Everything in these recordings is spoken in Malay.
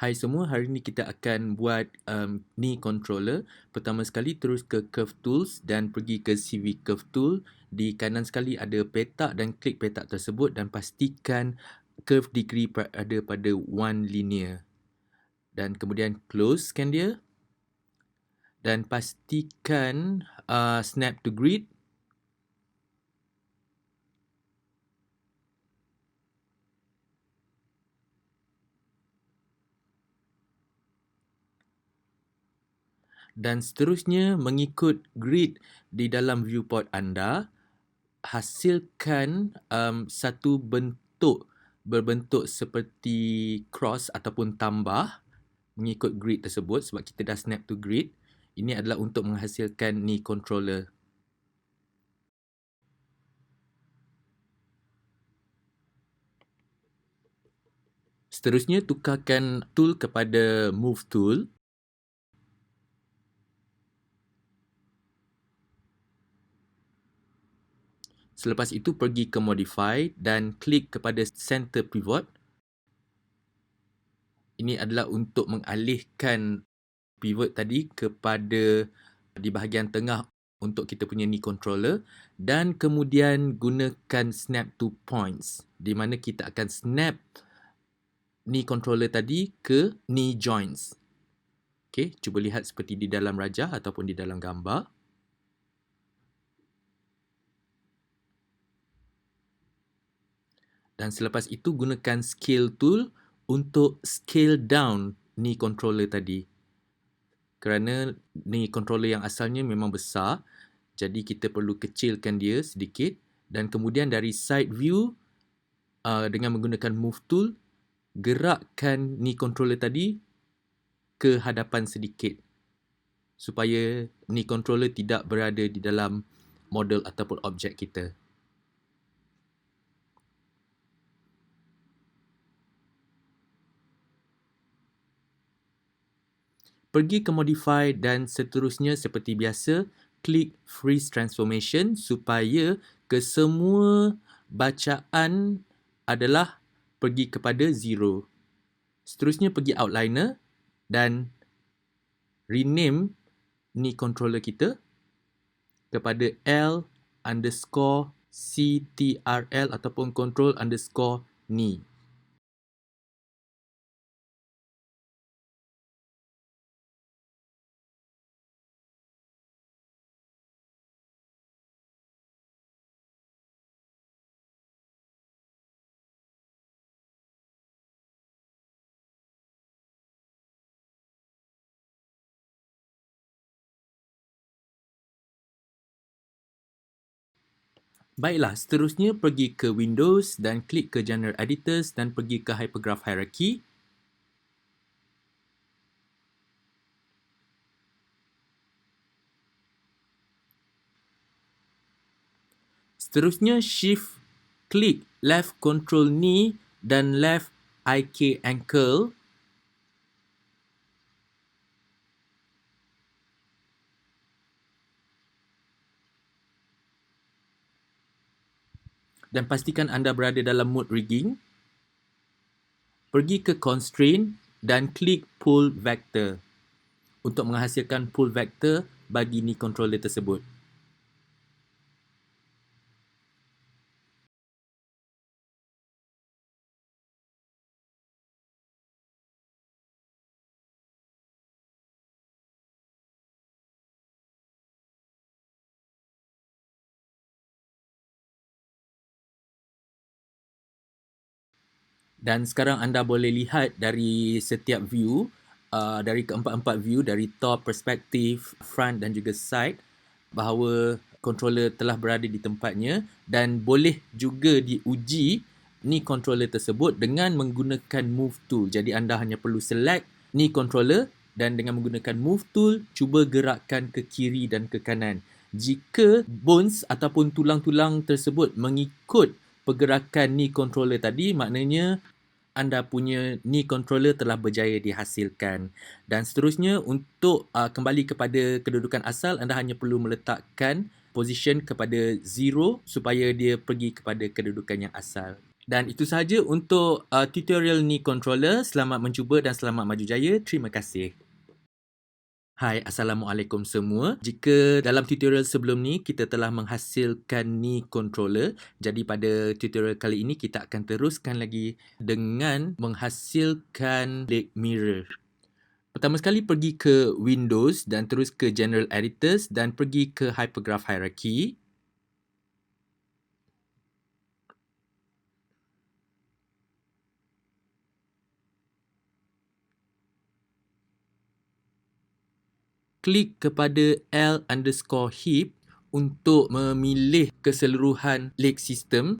Hai semua, hari ini kita akan buat knee controller. Pertama sekali terus ke Curve Tools dan pergi ke CV Curve Tool. Di kanan sekali ada petak dan klik petak tersebut dan pastikan curve degree ada pada 1 linear. Dan kemudian closekan dia dan pastikan snap to grid. Dan seterusnya mengikut grid di dalam viewport anda, hasilkan satu bentuk berbentuk seperti cross ataupun tambah mengikut grid tersebut sebab kita dah snap to grid. Ini adalah untuk menghasilkan knee controller. Seterusnya tukarkan tool kepada move tool. Selepas itu pergi ke modify dan klik kepada center pivot. Ini adalah untuk mengalihkan pivot tadi kepada di bahagian tengah untuk kita punya knee controller dan kemudian gunakan snap to points di mana kita akan snap knee controller tadi ke knee joints. Okey, cuba lihat seperti di dalam rajah ataupun di dalam gambar. Dan selepas itu gunakan scale tool untuk scale down knee controller tadi. Kerana knee controller yang asalnya memang besar, jadi kita perlu kecilkan dia sedikit dan kemudian dari side view dengan menggunakan move tool, gerakkan knee controller tadi ke hadapan sedikit supaya knee controller tidak berada di dalam model ataupun objek kita. Pergi ke modify dan seterusnya seperti biasa, klik freeze transformation supaya kesemua bacaan adalah pergi kepada 0. Seterusnya pergi outliner dan rename knee controller kita kepada L_CTRL ataupun control_knee. Baiklah, seterusnya pergi ke Windows dan klik ke General Editors dan pergi ke Hypergraph Hierarchy. Seterusnya shift klik left control knee dan left IK ankle. Dan pastikan anda berada dalam mode rigging. Pergi ke constraint dan klik pull vector untuk menghasilkan pull vector bagi knee controller tersebut. Dan sekarang anda boleh lihat dari setiap view, dari keempat-empat view, dari top, perspektif, front dan juga side, bahawa controller telah berada di tempatnya dan boleh juga diuji knee controller tersebut dengan menggunakan move tool. Jadi anda hanya perlu select knee controller dan dengan menggunakan move tool, cuba gerakkan ke kiri dan ke kanan. Jika bones ataupun tulang-tulang tersebut mengikut pergerakan knee controller tadi, maknanya anda punya knee controller telah berjaya dihasilkan. Dan seterusnya untuk kembali kepada kedudukan asal, anda hanya perlu meletakkan position kepada 0 supaya dia pergi kepada kedudukan yang asal. Dan itu sahaja untuk tutorial knee controller. Selamat mencuba dan selamat maju jaya. Terima kasih. Hai, Assalamualaikum semua. Jika dalam tutorial sebelum ni kita telah menghasilkan knee controller, jadi pada tutorial kali ini kita akan teruskan lagi dengan menghasilkan leg mirror. Pertama sekali pergi ke Windows dan terus ke General Editors dan pergi ke Hypergraph Hierarchy. Klik kepada L_heap untuk memilih keseluruhan leg system.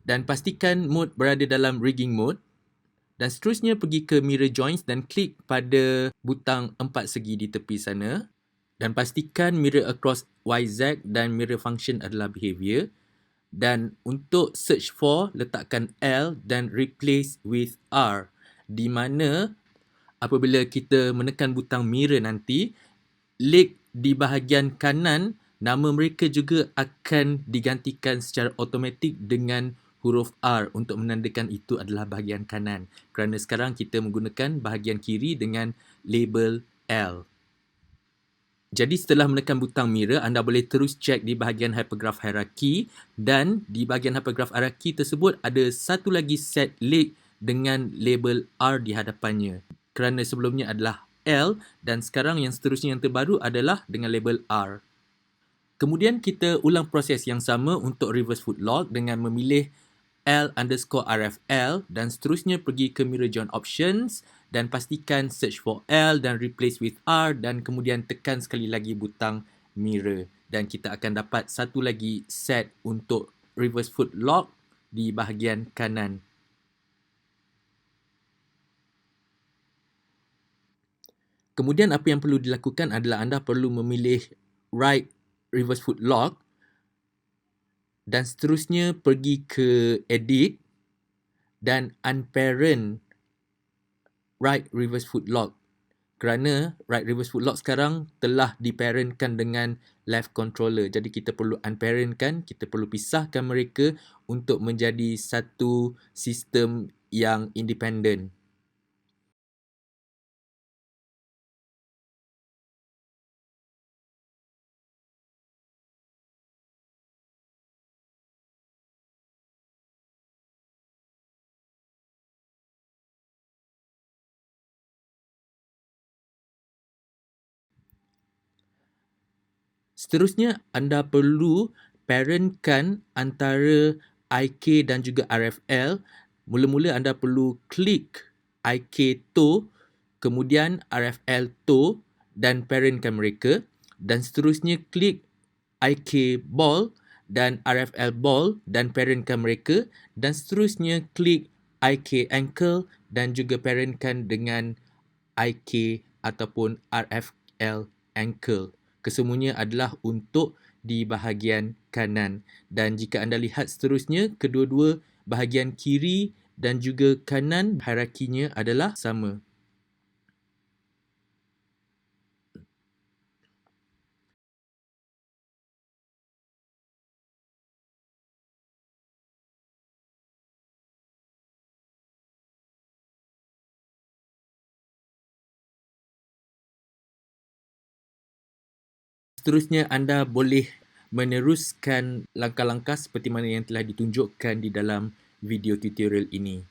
Dan pastikan mode berada dalam rigging mode. Dan seterusnya pergi ke mirror joints dan klik pada butang 4 segi di tepi sana. Dan pastikan mirror across YZ dan mirror function adalah behavior. Dan untuk search for, letakkan L dan replace with R. Di mana apabila kita menekan butang mirror nanti, leg di bahagian kanan, nama mereka juga akan digantikan secara automatik dengan huruf R untuk menandakan itu adalah bahagian kanan. Kerana sekarang kita menggunakan bahagian kiri dengan label L. Jadi setelah menekan butang mirror, anda boleh terus cek di bahagian hypergraph hierarchy dan di bahagian hypergraph hierarchy tersebut ada satu lagi set leg dengan label R di hadapannya. Kerana sebelumnya adalah L dan sekarang yang seterusnya yang terbaru adalah dengan label R. Kemudian kita ulang proses yang sama untuk reverse foot lock dengan memilih L_RFL dan seterusnya pergi ke mirror joint options dan pastikan search for L dan replace with R dan kemudian tekan sekali lagi butang mirror dan kita akan dapat satu lagi set untuk reverse foot lock di bahagian kanan. Kemudian apa yang perlu dilakukan adalah anda perlu memilih right reverse foot lock dan seterusnya pergi ke edit dan unparent right reverse foot lock. Kerana right reverse foot lock sekarang telah diparentkan dengan left controller. Jadi kita perlu unparentkan, kita perlu pisahkan mereka untuk menjadi satu sistem yang independent. Seterusnya, anda perlu parentkan antara IK dan juga RFL. Mula-mula anda perlu klik IK toe, kemudian RFL toe dan parentkan mereka. Dan seterusnya klik IK ball dan RFL ball dan parentkan mereka. Dan seterusnya klik IK ankle dan juga parentkan dengan IK ataupun RFL ankle. Kesemuanya adalah untuk di bahagian kanan. Dan jika anda lihat seterusnya, kedua-dua bahagian kiri dan juga kanan hierarkinya adalah sama. Seterusnya anda boleh meneruskan langkah-langkah seperti mana yang telah ditunjukkan di dalam video tutorial ini.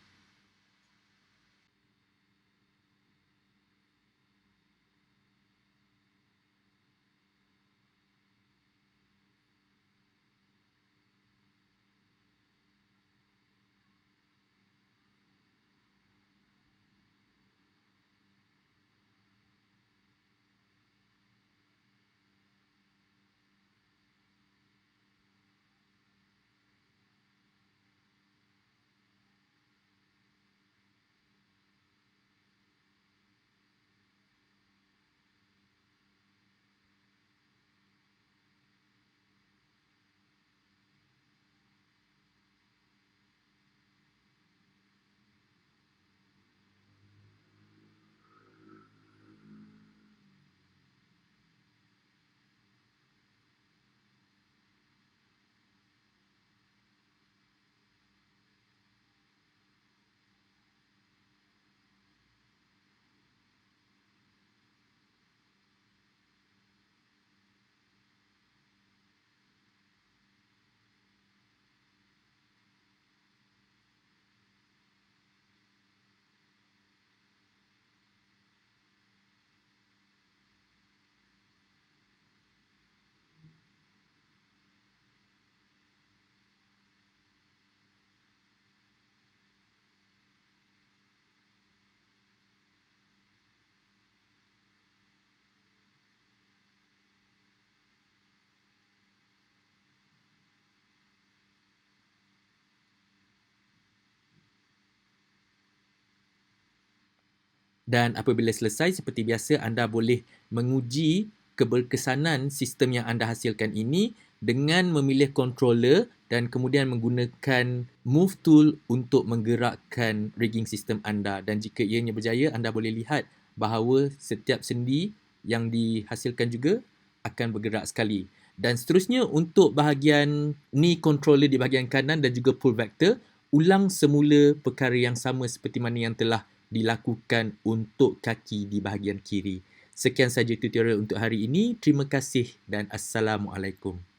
Dan apabila selesai, seperti biasa, anda boleh menguji keberkesanan sistem yang anda hasilkan ini dengan memilih controller dan kemudian menggunakan move tool untuk menggerakkan rigging sistem anda. Dan jika ianya berjaya, anda boleh lihat bahawa setiap sendi yang dihasilkan juga akan bergerak sekali. Dan seterusnya, untuk bahagian knee controller di bahagian kanan dan juga pull vector, ulang semula perkara yang sama seperti mana yang telah dilakukan untuk kaki di bahagian kiri. Sekian saja tutorial untuk hari ini. Terima kasih dan Assalamualaikum.